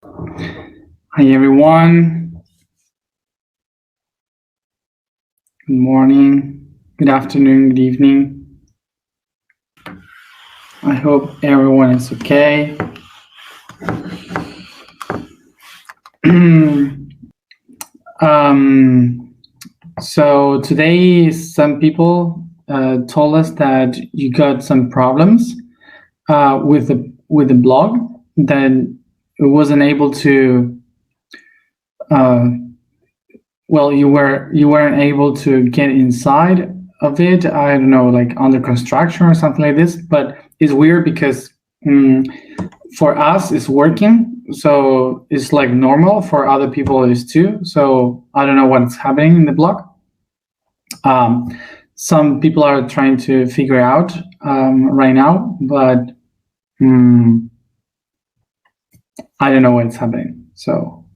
Hi everyone. Good morning, good afternoon, good evening. I hope everyone is okay. So today some people told us that you got some problems with the blog, that it wasn't able to uh, you weren't able to get inside of it. I don't know, like under construction or something like this. But it's weird because for us it's working, so it's like normal. For other people it is too. So I don't know what's happening in the blog. Some people are trying to figure out right now, but I don't know what's happening. So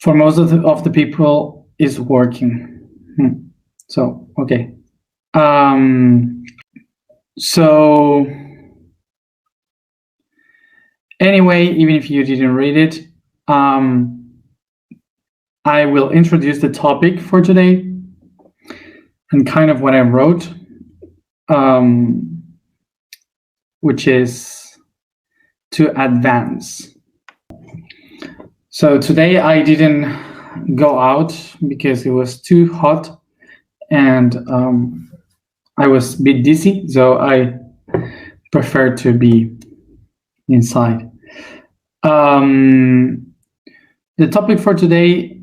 for most of the people, it's working. So okay. So anyway, even if you didn't read it, I will introduce the topic for today and kind of what I wrote, which is to advance. So today I didn't go out because it was too hot and I was a bit dizzy, so I prefer to be inside. The topic for today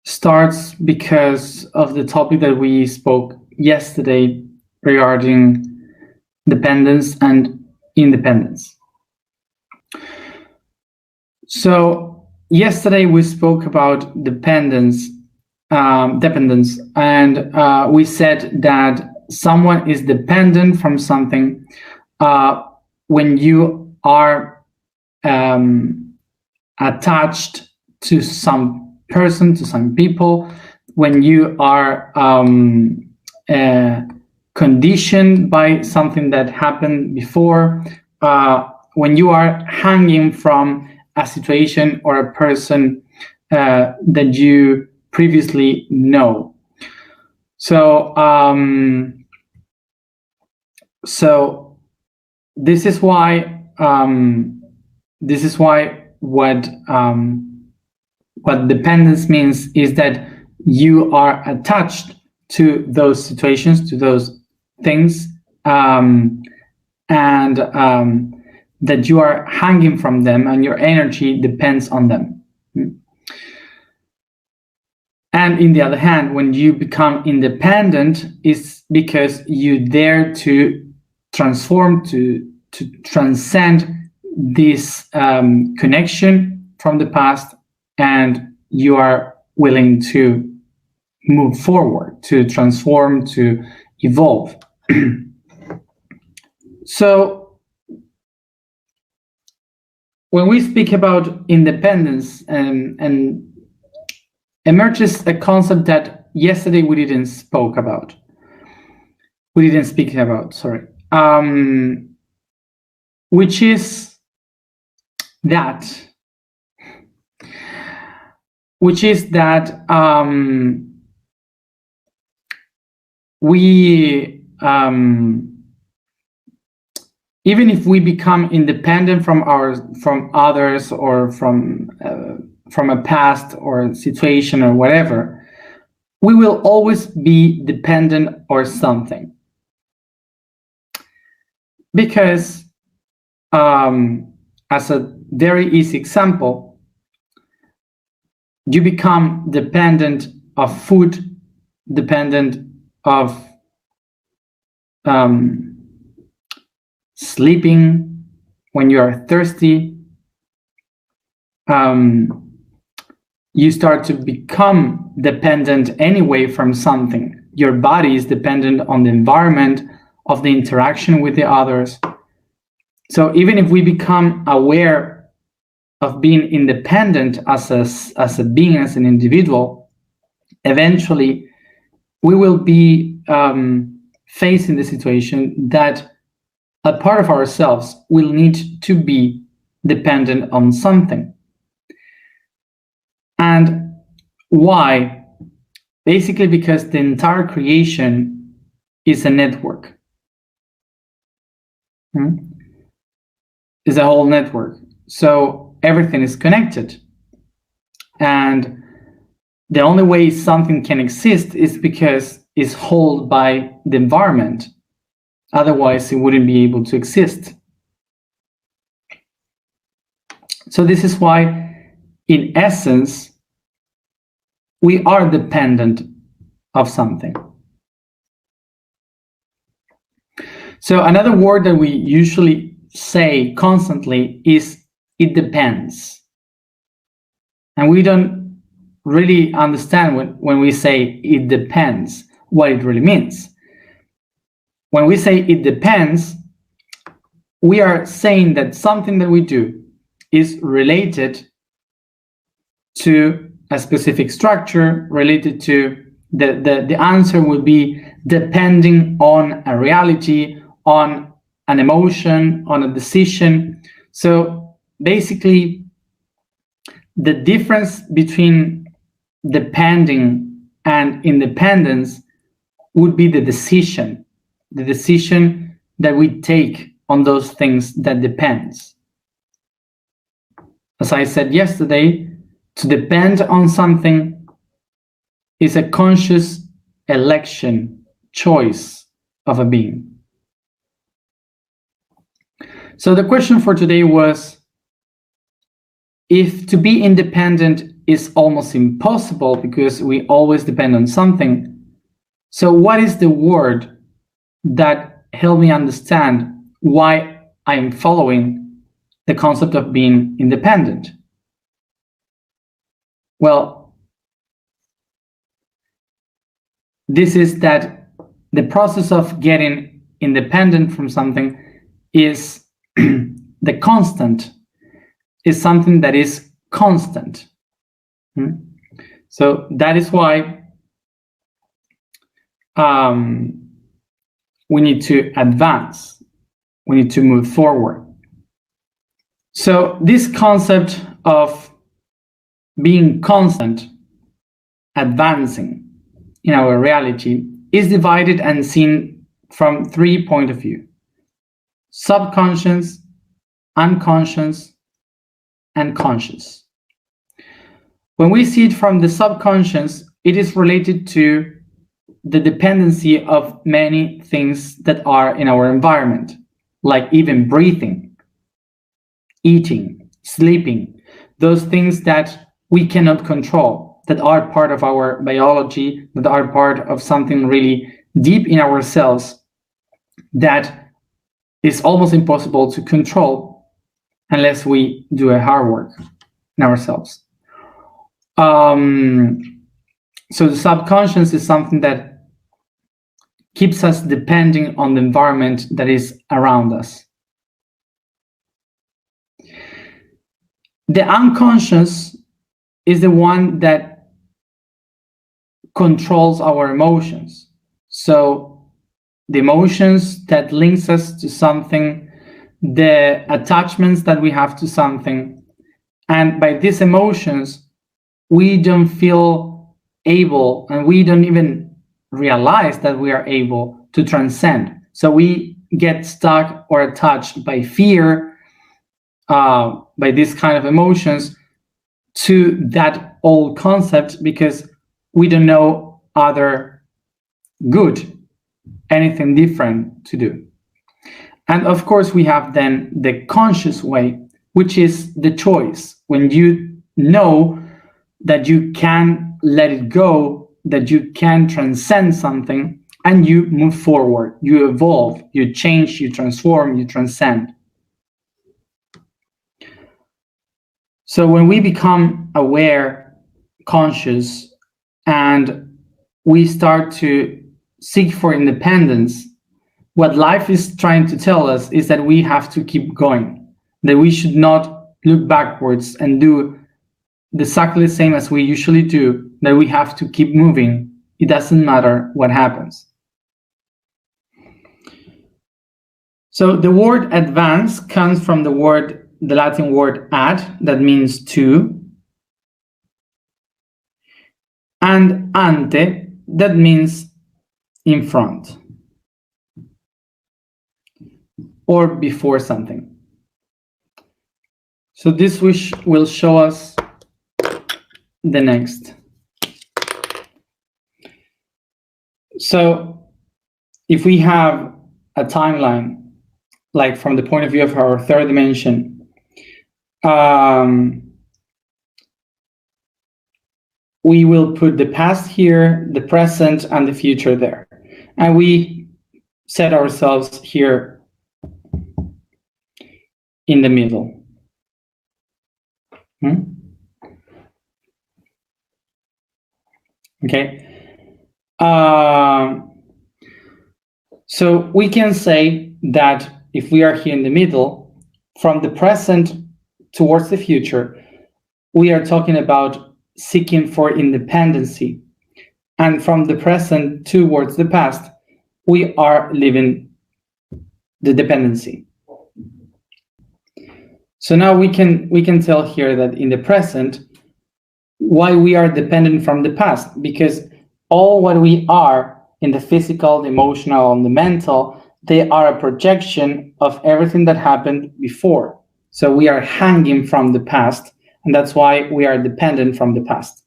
starts because of the topic that we spoke yesterday regarding dependence and independence. So yesterday we spoke about dependence, and we said that someone is dependent from something when you are attached to some person, to some people, when you are conditioned by something that happened before, when you are hanging from a situation or a person that you previously know. So this is why what dependence means is that you are attached to those situations, to those things, and that you are hanging from them and your energy depends on them. And in the other hand, when you become independent, it's because you dare to transform, to transcend this connection from the past, and you are willing to move forward, to transform, to evolve. So when we speak about independence, and emerges a concept that yesterday we didn't speak about, sorry, which is that we even if we become independent from others or from a past or situation or whatever, we will always be dependent or something. Because as a very easy example, you become dependent of food, dependent of sleeping when you are thirsty. You start to become dependent anyway from something. Your body is dependent on the environment, of the interaction with the others. So even if we become aware of being independent as a being, as an individual, eventually we will be facing the situation that a part of ourselves will need to be dependent on something. And why? Basically because the entire creation is a network. Is a whole network. So everything is connected. And the only way something can exist is because it's held by the environment. Otherwise, it wouldn't be able to exist. So this is why, in essence, we are dependent of something. So another word that we usually say constantly is "it depends." And we don't really understand when we say "it depends" what it really means. When we say "it depends," we are saying that something that we do is related to a specific structure, related to the answer would be depending on a reality, on an emotion, on a decision. So basically, the difference between depending and independence would be the decision that we take on those things that depends. As I said yesterday, to depend on something is a conscious election, choice of a being. So the question for today was, if to be independent is almost impossible because we always depend on something, so what is the word that helped me understand why I am following the concept of being independent? Well, this is that the process of getting independent from something is the constant, is something that is constant. So that is why we need to advance, we need to move forward. So this concept of being constant, advancing in our reality is divided and seen from 3 points of view: subconscious, unconscious, and conscious. When we see it from the subconscious, it is related to the dependency of many things that are in our environment, like even breathing, eating, sleeping, those things that we cannot control, that are part of our biology, that are part of something really deep in ourselves that is almost impossible to control unless we do a hard work in ourselves. So the subconscious is something that keeps us depending on the environment that is around us. The unconscious is the one that controls our emotions. So the emotions that links us to something, the attachments that we have to something, and by these emotions, we don't feel able, and we don't even realize that we are able to transcend. So we get stuck or attached by fear, by these kind of emotions, to that old concept because we don't know other good, anything different to do. And of course, we have then the conscious way, which is the choice. When you know that you can let it go, that you can transcend something, and you move forward, you evolve, you change, you transform, you transcend. So when we become aware, conscious, and we start to seek for independence, what life is trying to tell us is that we have to keep going, that we should not look backwards and do exactly the same as we usually do, that we have to keep moving. It doesn't matter what happens. So the word advance comes from the word the Latin word ad, that means to, and ante, that means in front or before something. So this will show us the next. So if we have a timeline, like from the point of view of our third dimension, we will put the past here, the present, and the future there. And we set ourselves here in the middle. Okay. So we can say that if we are here in the middle, from the present towards the future, we are talking about seeking for independency. And from the present towards the past, we are living the dependency. So now we can tell here that in the present, why we are dependent from the past, because all what we are in the physical, the emotional, and the mental, they are a projection of everything that happened before. So we are hanging from the past, and that's why we are dependent from the past.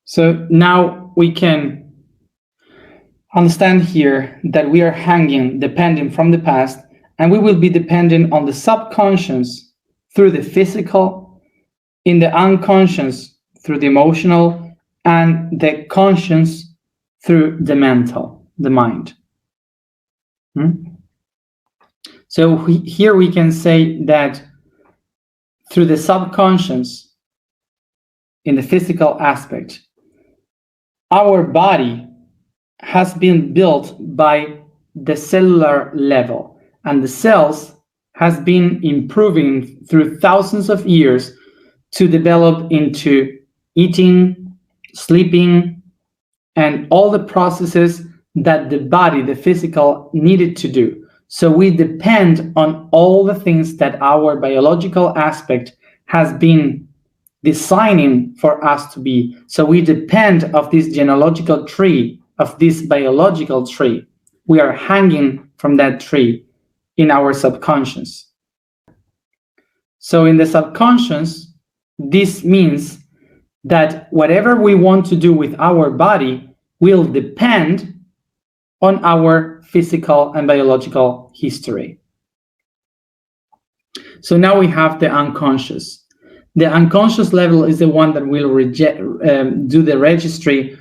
So now we can understand here that we are hanging, depending from the past, and we will be dependent on the subconscious through the physical, in the unconscious through the emotional, and the conscious through the mental, the mind. So here we can say that through the subconscious, in the physical aspect, our body has been built by the cellular level, and the cells has been improving through thousands of years to develop into eating, sleeping, and all the processes that the body, the physical, needed to do. So we depend on all the things that our biological aspect has been designing for us to be. So we depend of this genealogical tree, of this biological tree. We are hanging from that tree in our subconscious. So in the subconscious, this means that whatever we want to do with our body will depend on our physical and biological history. So now we have the unconscious. The unconscious level is the one that will do the registry,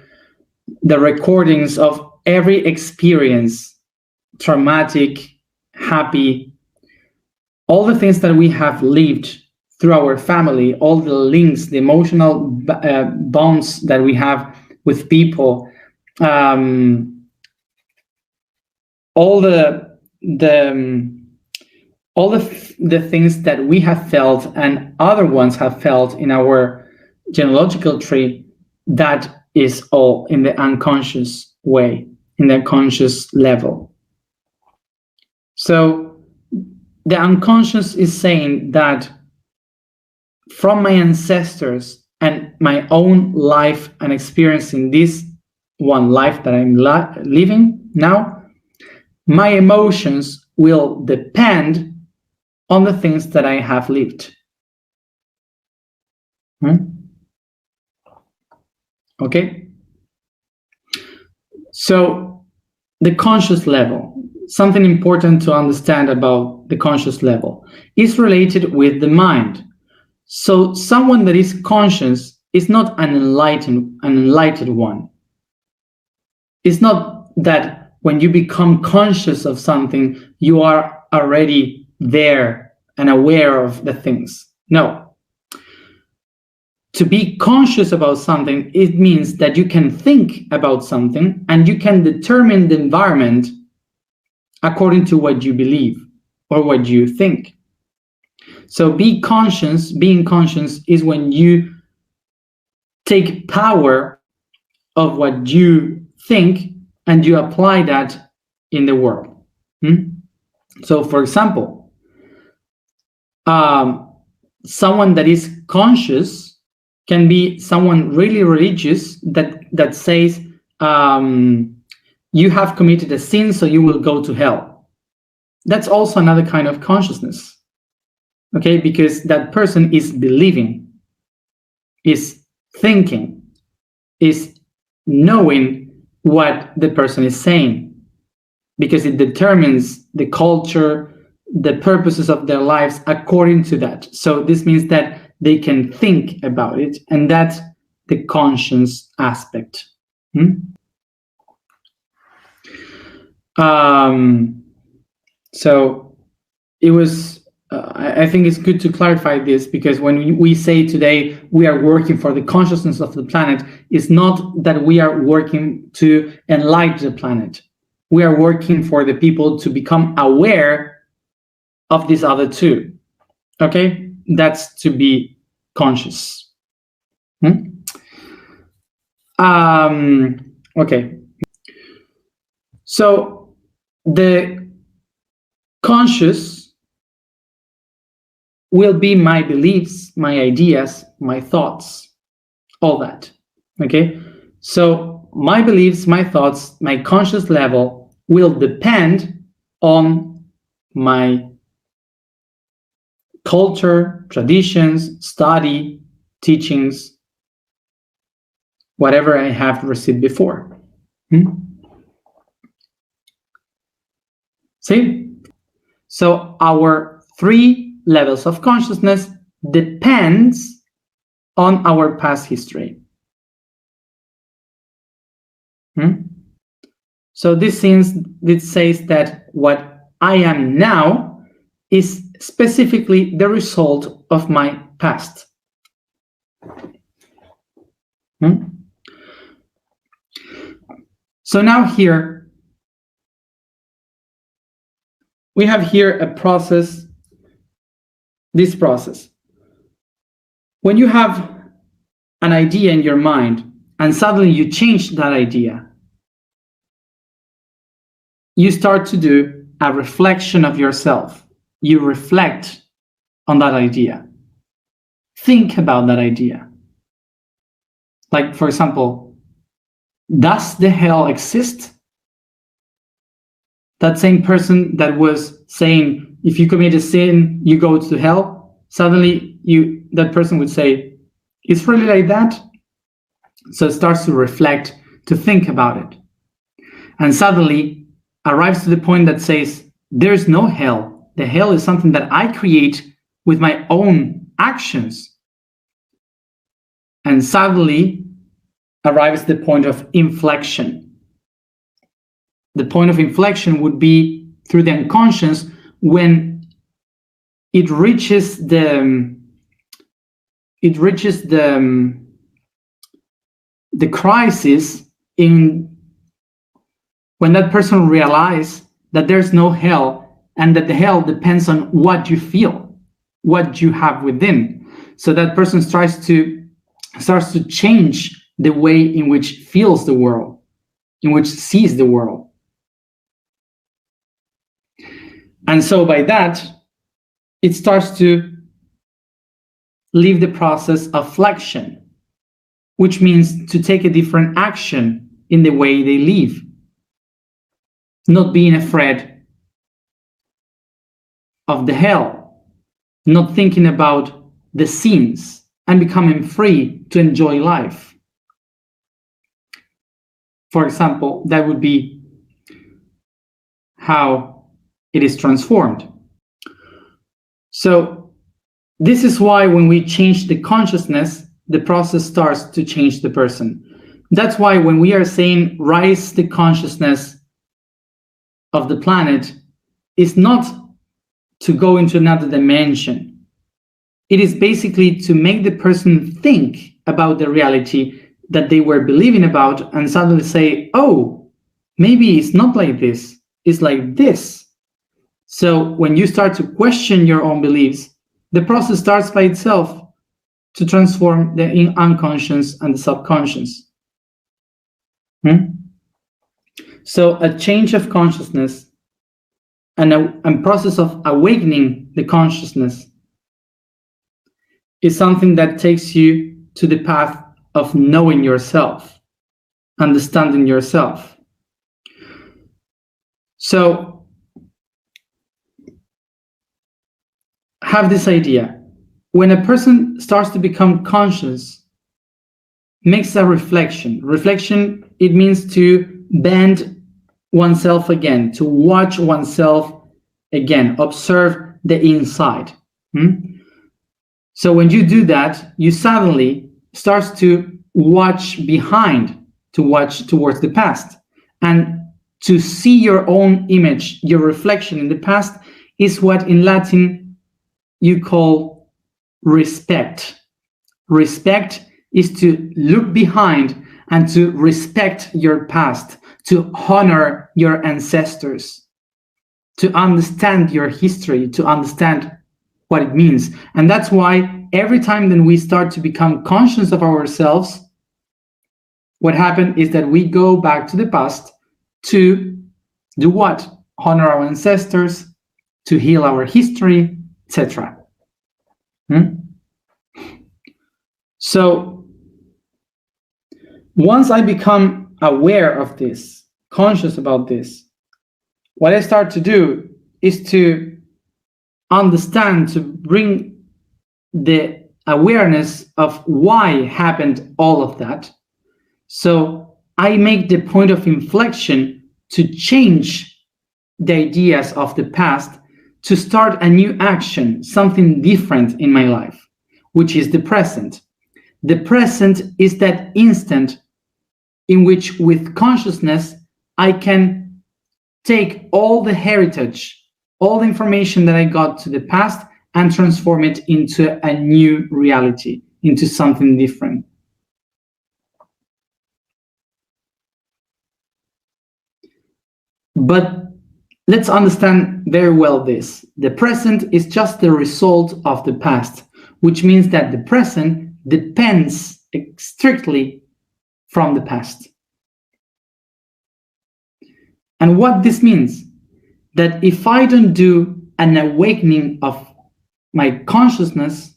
the recordings of every experience, traumatic, happy, all the things that we have lived through our family, all the links, the emotional bonds that we have with people, all the things that we have felt and other ones have felt in our genealogical tree, that is all in the unconscious way, in the conscious level. So the unconscious is saying that from my ancestors and my own life and experience in this one life that I'm living now, my emotions will depend on the things that I have lived. Okay? So the conscious level, something important to understand about the conscious level, is related with the mind. So someone that is conscious is not an enlightened one. It's not that when you become conscious of something, you are already there and aware of the things. No. To be conscious about something, it means that you can think about something and you can determine the environment according to what you believe or what you think. So being conscious is when you take power of what you think and you apply that in the world. So for example, someone that is conscious can be someone really religious that says, you have committed a sin, so you will go to hell. That's also another kind of consciousness, okay? Because that person is believing, is thinking, is knowing what the person is saying, because it determines the culture, the purposes of their lives according to that. So this means that they can think about it, and that's the conscience aspect. So it was, I think it's good to clarify this, because when we say today we are working for the consciousness of the planet, it's not that we are working to enlighten the planet. We are working for the people to become aware of these other two. Okay, that's to be conscious. Okay, so the conscious will be my beliefs, my ideas, my thoughts, all that. Okay, so my beliefs, my thoughts, my conscious level will depend on my culture, traditions, study, teachings, whatever I have received before. See? So our 3 levels of consciousness depends on our past history. So this says that what I am now is specifically the result of my past. So now here, we have here a process, this process. When you have an idea in your mind and suddenly you change that idea, you start to do a reflection of yourself. You reflect on that idea. Think about that idea. Like, for example, does the hell exist? That same person that was saying, if you commit a sin, you go to hell, suddenly that person would say, it's really like that? So it starts to reflect, to think about it. And suddenly arrives to the point that says, there's no hell. The hell is something that I create with my own actions. And suddenly arrives the point of inflection. The point of inflection would be through the unconscious, when it reaches the crisis in when that person realizes that there's no hell, and that the hell depends on what you feel, what you have within. So that person starts to change the way in which feels the world, in which sees the world. And so by that, it starts to leave the process of flexion, which means to take a different action in the way they live. Not being afraid of the hell, not thinking about the sins, and becoming free to enjoy life. For example, that would be how it is transformed. So this is why when we change the consciousness, the process starts to change the person. That's why when we are saying rise the consciousness of the planet, is not to go into another dimension. It is basically to make the person think about the reality that they were believing about, and suddenly say, oh, maybe it's not like this, it's like this. So when you start to question your own beliefs, the process starts by itself to transform the unconscious and the subconscious. So a change of consciousness and a process of awakening the consciousness is something that takes you to the path of knowing yourself, understanding yourself. So have this idea. When a person starts to become conscious, makes a reflection. Reflection, it means to bend oneself again, to watch oneself again, observe the inside. So when you do that, you suddenly start to watch behind, to watch towards the past. And to see your own image, your reflection in the past, is what in Latin you call respect. Respect is to look behind and to respect your past, to honor your ancestors, to understand your history, to understand what it means. And that's why every time that we start to become conscious of ourselves, what happens is that we go back to the past to do what? Honor our ancestors, to heal our history, etc. So once I become aware of this, conscious about this, what I start to do is to understand, to bring the awareness of why happened all of that. So I make the point of inflection to change the ideas of the past, to start a new action, something different in my life, which is the present. The present is that instant in which, with consciousness, I can take all the heritage, all the information that I got to the past, and transform it into a new reality, into something different. But let's understand very well this. The present is just the result of the past, which means that the present depends strictly from the past. And what this means, that if I don't do an awakening of my consciousness,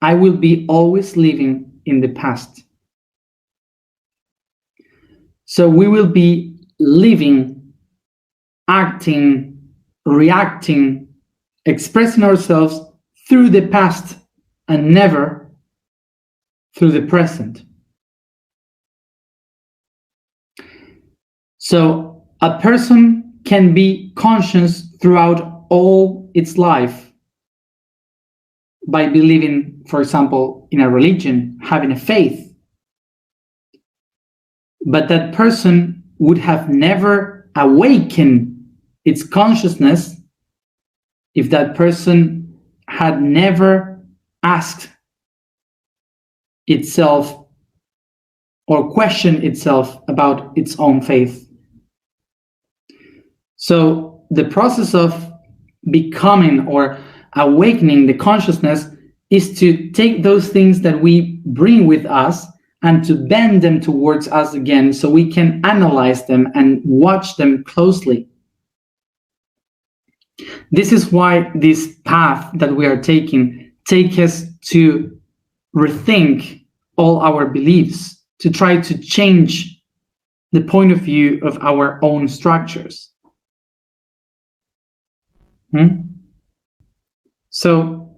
I will be always living in the past. So we will be living, acting, reacting, expressing ourselves through the past and never through the present. So a person can be conscious throughout all its life by believing, for example, in a religion, having a faith. But that person would have never awakened its consciousness if that person had never asked itself or questioned itself about its own faith. So the process of becoming or awakening the consciousness is to take those things that we bring with us and to bend them towards us again, so we can analyze them and watch them closely. This is why this path that we are taking takes us to rethink all our beliefs, to try to change the point of view of our own structures. So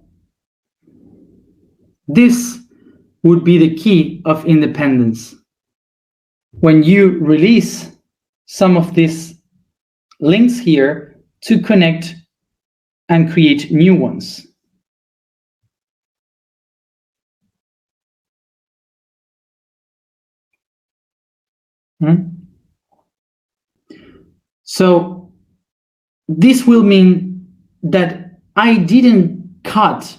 this would be the key of independence. When you release some of these links here to connect and create new ones. So this will mean that I didn't cut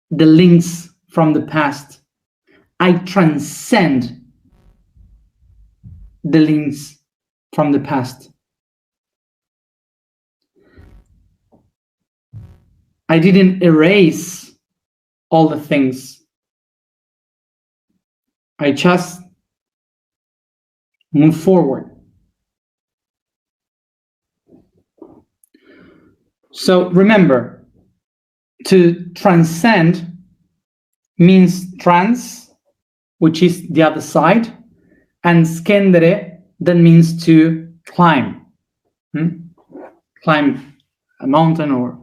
the links from the past. I transcend the links from the past. I didn't erase all the things. I just move forward. So remember, To transcend means trans, which is the other side, and scendere, that means to climb. Climb a mountain or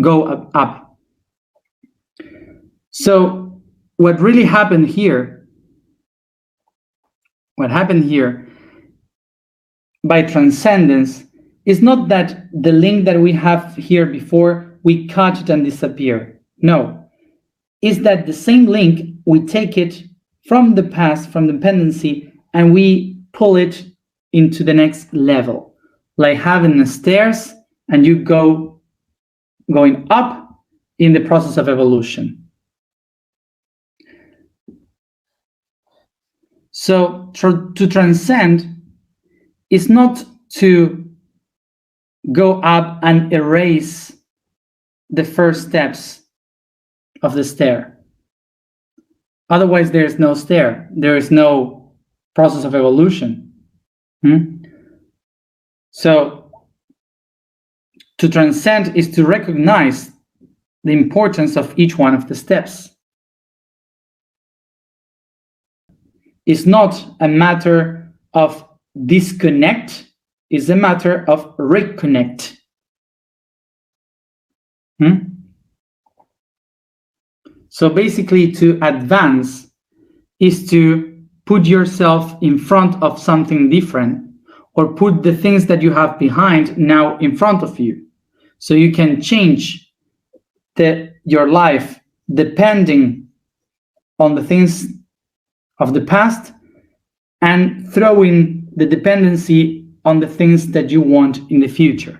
go up. So what happened here by transcendence is not that the link that we have here before, we cut it and disappear. No, is that the same link, we take it from the past, from dependency, and we pull it into the next level, like having the stairs and you going up in the process of evolution. So to transcend is not to go up and erase the first steps of the stair. Otherwise, there is no stair. There is no process of evolution. So to transcend is to recognize the importance of each one of the steps. It's not a matter of disconnect, it's a matter of reconnect. So basically, to advance is to put yourself in front of something different, or put the things that you have behind now in front of you, so you can change your life depending on the things of the past and throwing the dependency on the things that you want in the future.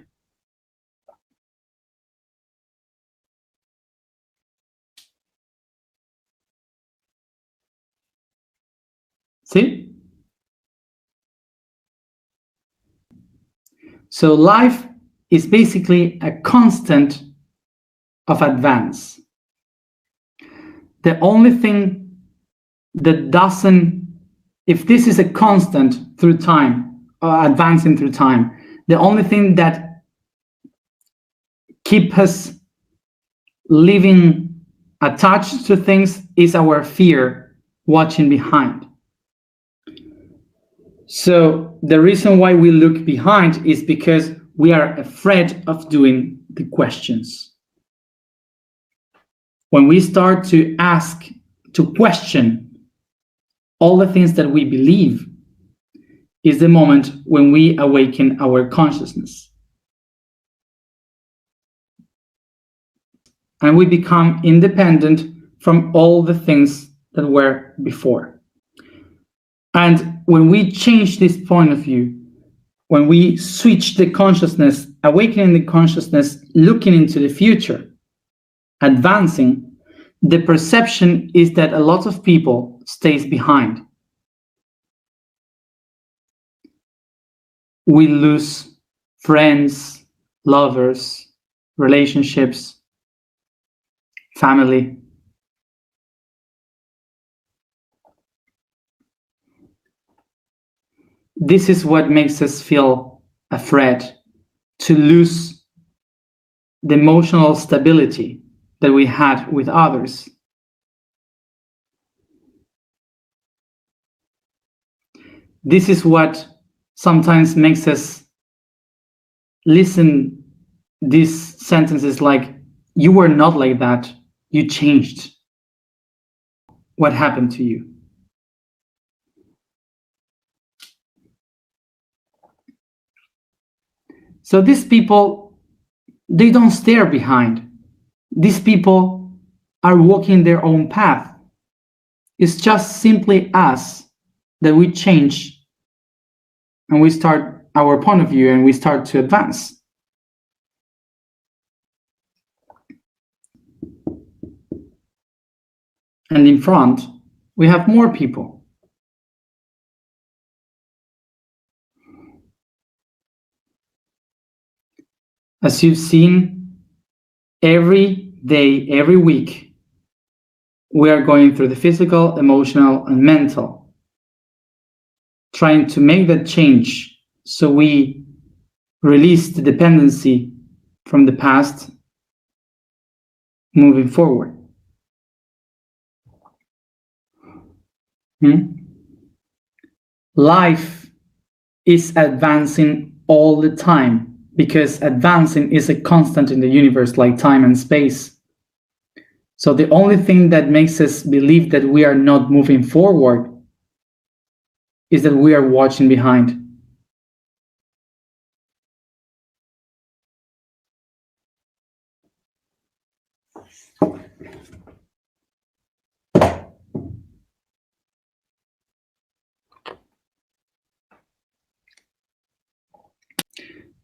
See? So life is basically a constant of advance. The only thing that doesn't, if this is a constant through time, advancing through time, the only thing that keeps us living attached to things is our fear watching behind. So the reason why we look behind is because we are afraid of doing the questions. When we start to ask, to question all the things that we believe, is the moment when we awaken our consciousness. And we become independent from all the things that were before. And when we change this point of view, when we switch the consciousness, awakening the consciousness, looking into the future, advancing, the perception is that a lot of people stays behind. We lose friends, lovers, relationships, family. This is what makes us feel afraid, to lose the emotional stability that we had with others. This is what sometimes makes us listen these sentences like, you were not like that, you changed. What happened to you? So these people, they don't stare behind. These people are walking their own path. It's just simply us that we change and we start our point of view and we start to advance. And in front, we have more people. As you've seen, every day, every week, we are going through the physical, emotional, and mental, trying to make that change so we release the dependency from the past moving forward. Life is advancing all the time because advancing is a constant in the universe like time and space. So the only thing that makes us believe that we are not moving forward is that we are watching behind.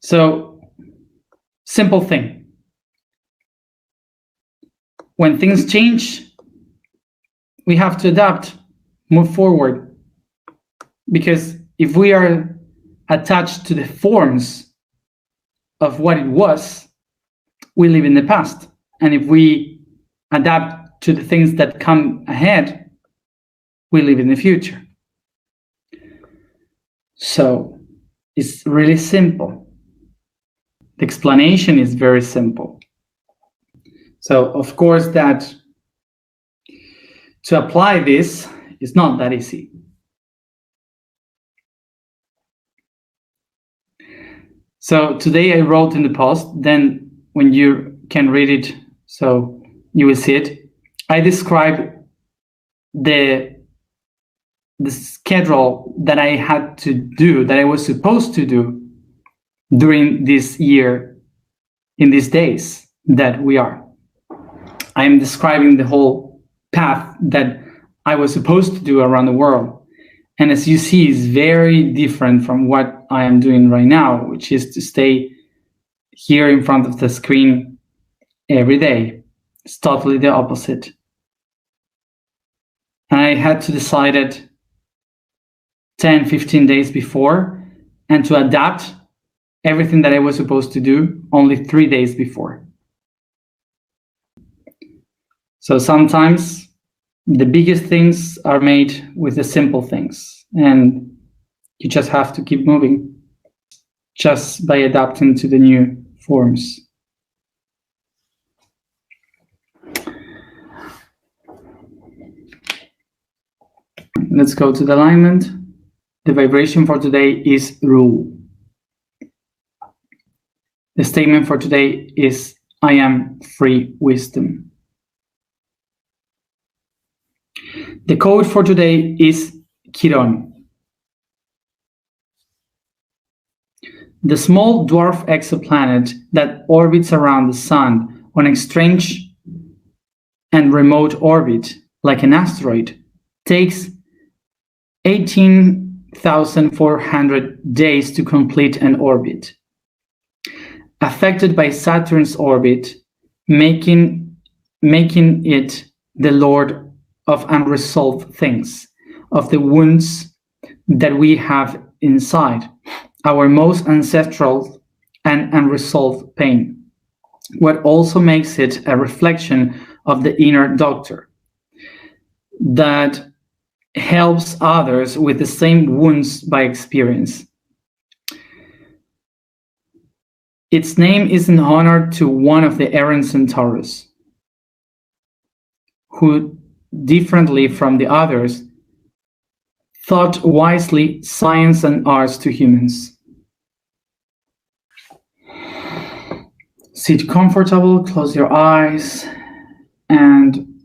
So, simple thing. When things change, we have to adapt, move forward. Because if we are attached to the forms of what it was, we live in the past. And if we adapt to the things that come ahead, we live in the future. So it's really simple. The explanation is very simple. So of course that to apply this is not that easy. So today I wrote in the post, then when you can read it, so you will see it, I describe the schedule that I had to do, that I was supposed to do during this year, in these days that we are. I am describing the whole path that I was supposed to do around the world. And as you see, it's very different from what I am doing right now, which is to stay here in front of the screen every day. It's totally the opposite. And I had to decide it 10, 15 days before, and to adapt everything that I was supposed to do only 3 days before. So sometimes the biggest things are made with the simple things, and you just have to keep moving just by adapting to the new forms. Let's go to the alignment. The vibration for today is rule. The statement for today is I am free wisdom. The code for today is Chiron. The small dwarf exoplanet that orbits around the Sun on a strange and remote orbit, like an asteroid, takes 18,400 days to complete an orbit. Affected by Saturn's orbit, making it the lord of unresolved things, of the wounds that we have inside, our most ancestral and unresolved pain. What also makes it a reflection of the inner doctor that helps others with the same wounds by experience. Its name is in honor to one of the errant centaurs, who, differently from the others, taught wisely science and arts to humans. Sit comfortable, close your eyes, and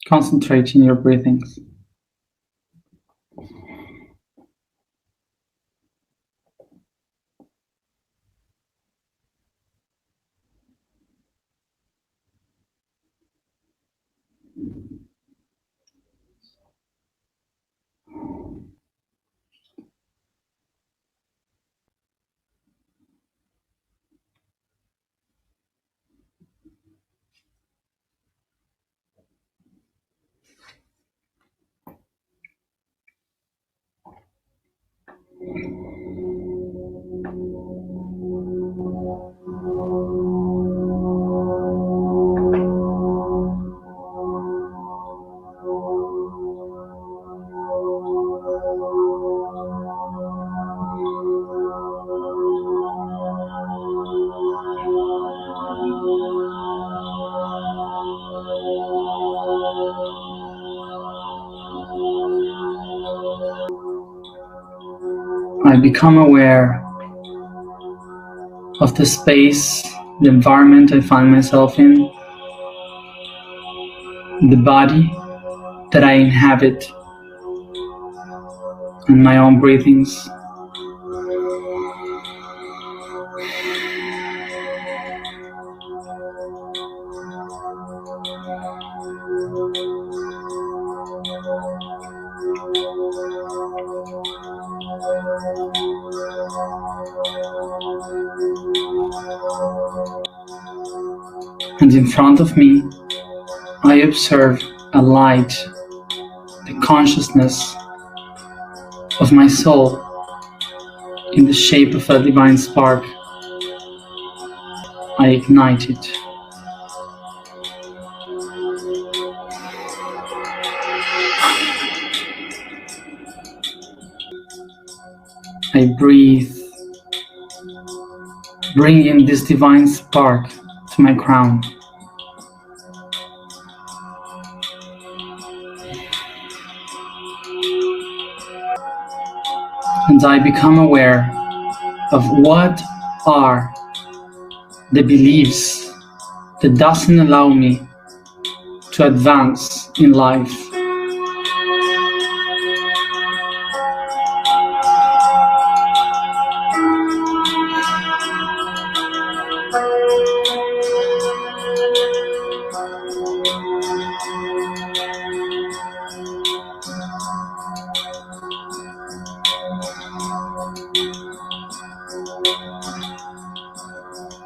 concentrate in your breathings. I become aware of the space, the environment I find myself in, the body that I inhabit, and my own breathings. And in front of me, I observe a light, the consciousness of my soul in the shape of a divine spark. I ignite it. I breathe, bringing this divine spark to my crown. And I become aware of what are the beliefs that doesn't allow me to advance in life.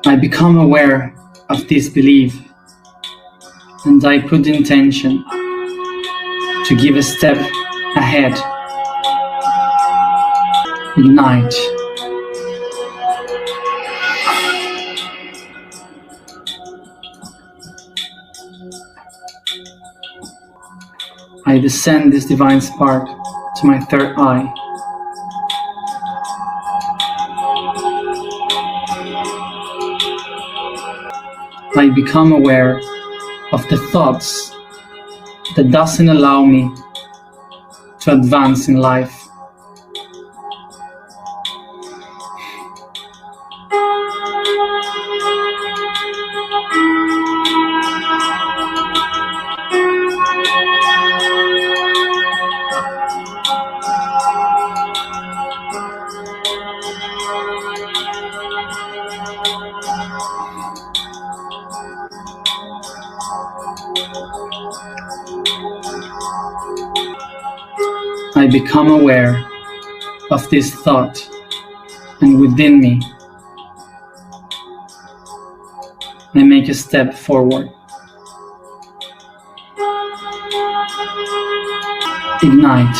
I become aware of this belief, and I put the intention to give a step ahead. Ignite. I descend this divine spark to my third eye. I become aware of the thoughts that doesn't allow me to advance in life. I become aware of this thought, and within me, I make a step forward. Ignite.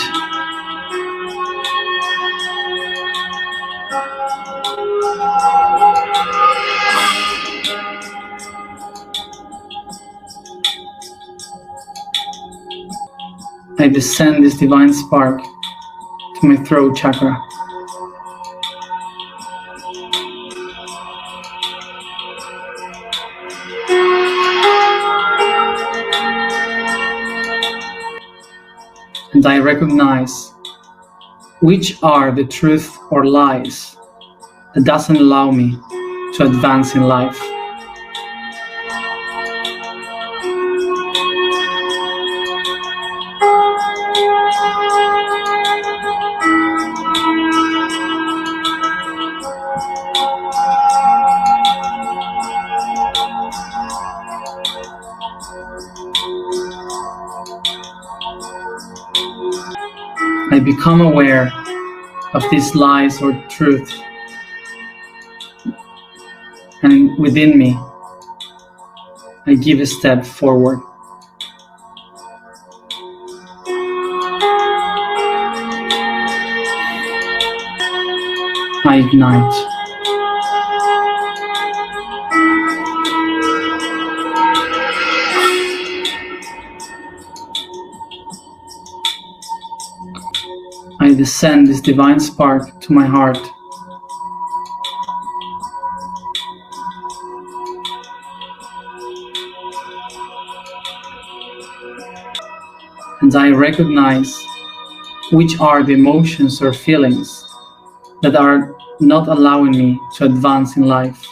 I descend this divine spark to my throat chakra. And I recognize which are the truth or lies that doesn't allow me to advance in life. I become aware of these lies or truth, and within me, I give a step forward. I ignite. I descend this divine spark to my heart. And I recognize which are the emotions or feelings that are not allowing me to advance in life.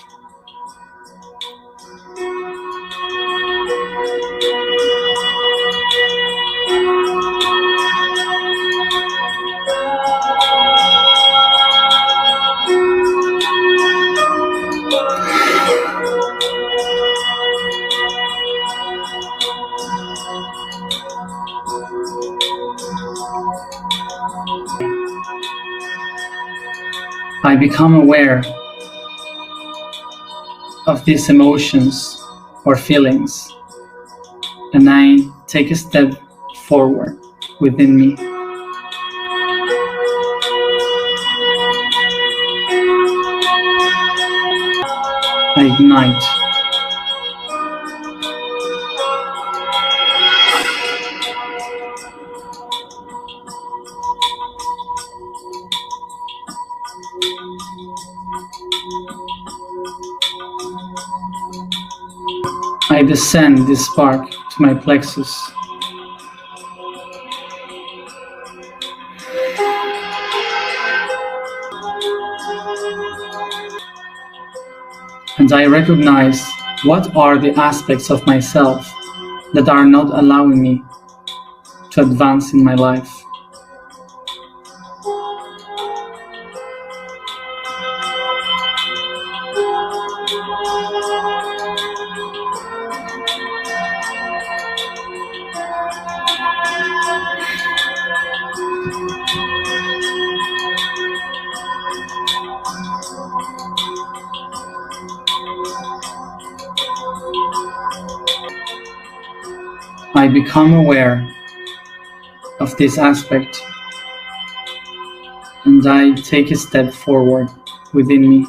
I become aware of these emotions or feelings, and I take a step forward within me. I ignite. I descend this spark to my plexus. And I recognize what are the aspects of myself that are not allowing me to advance in my life. I become aware of this aspect, and I take a step forward within me.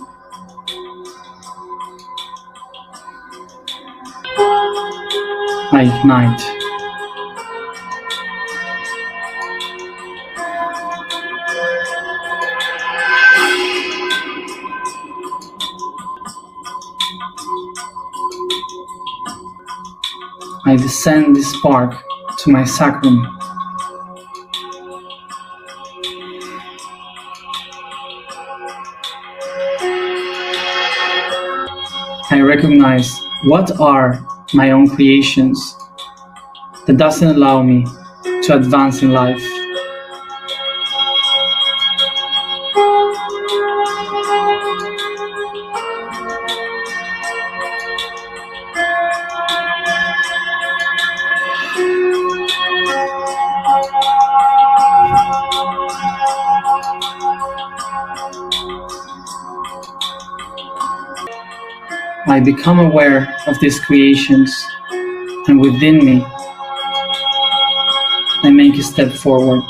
I ignite. I descend this spark to my sacrum. I recognize what are my own creations that doesn't allow me to advance in life. I become aware of these creations, and within me, I make a step forward.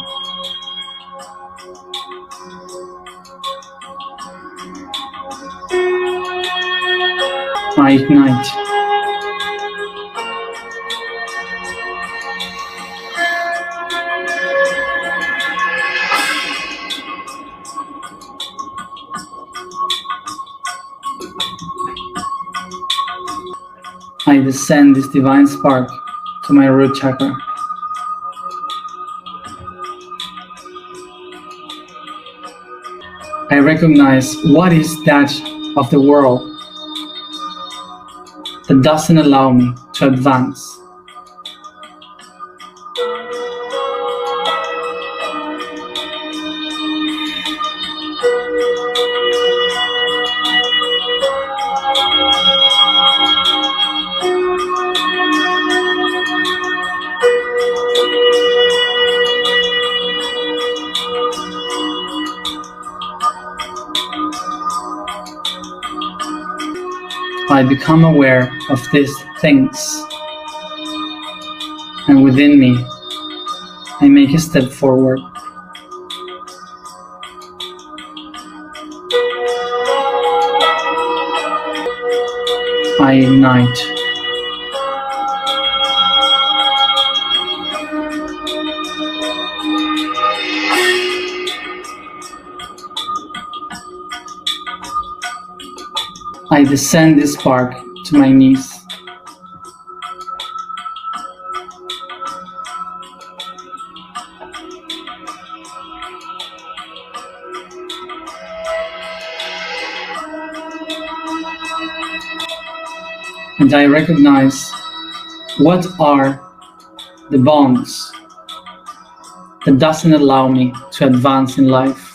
I ignite. I descend this divine spark to my root chakra. I recognize what is that of the world that doesn't allow me to advance. I become aware of these things, and within me, I make a step forward. I ignite. I descend this spark to my knees. And I recognize what are the bonds that doesn't allow me to advance in life.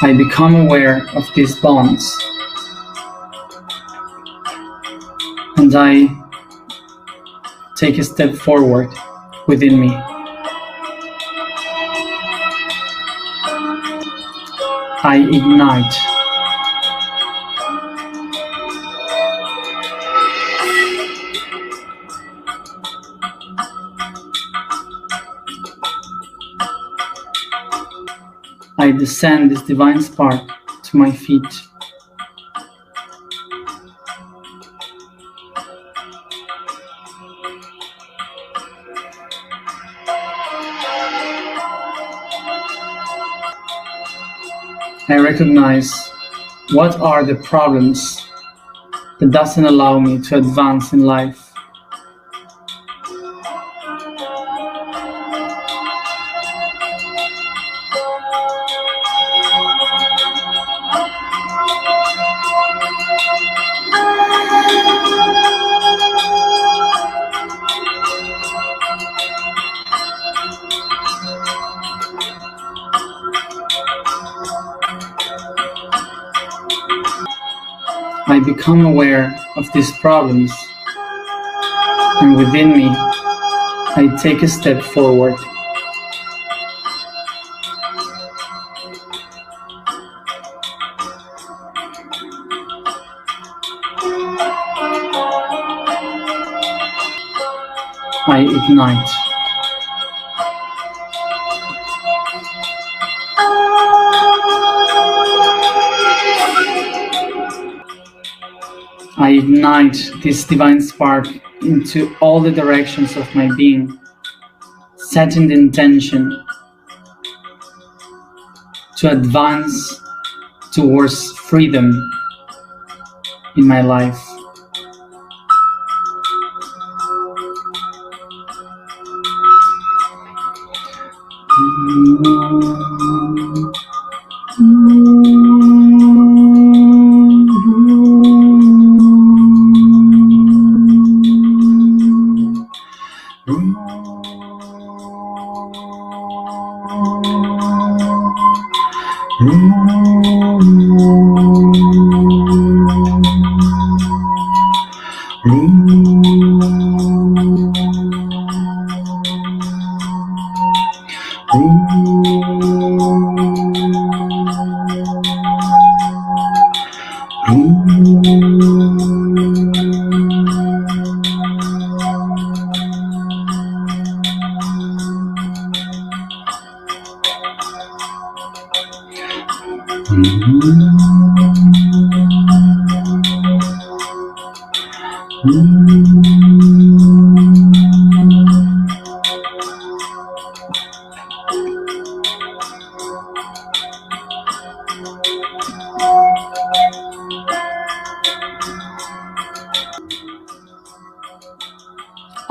I become aware of these bonds, and I take a step forward within me. I ignite. I descend this divine spark to my feet. I recognize what are the problems that doesn't allow me to advance in life. I become aware of these problems, and within me, I take a step forward. I ignite. I ignite this divine spark into all the directions of my being, setting the intention to advance towards freedom in my life.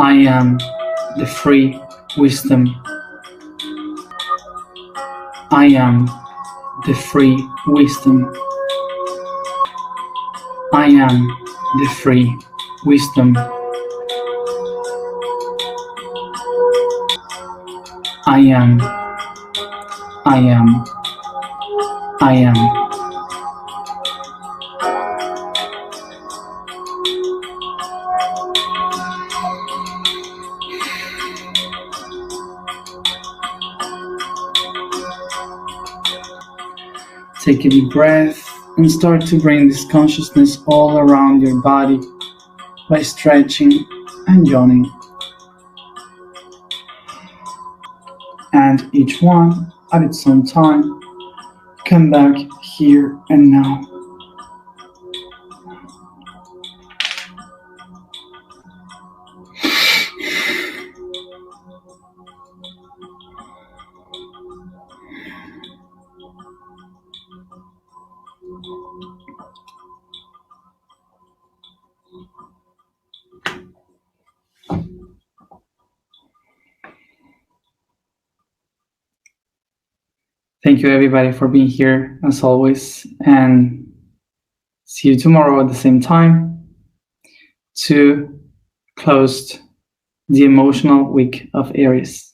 I am the free wisdom. I am the free wisdom. I am the free wisdom. I am. I am. I am. Take a deep breath and start to bring this consciousness all around your body by stretching and yawning. And each one at its own time, come back here and now. Thank you, everybody, for being here, as always. And see you tomorrow at the same time to close the emotional week of Aries.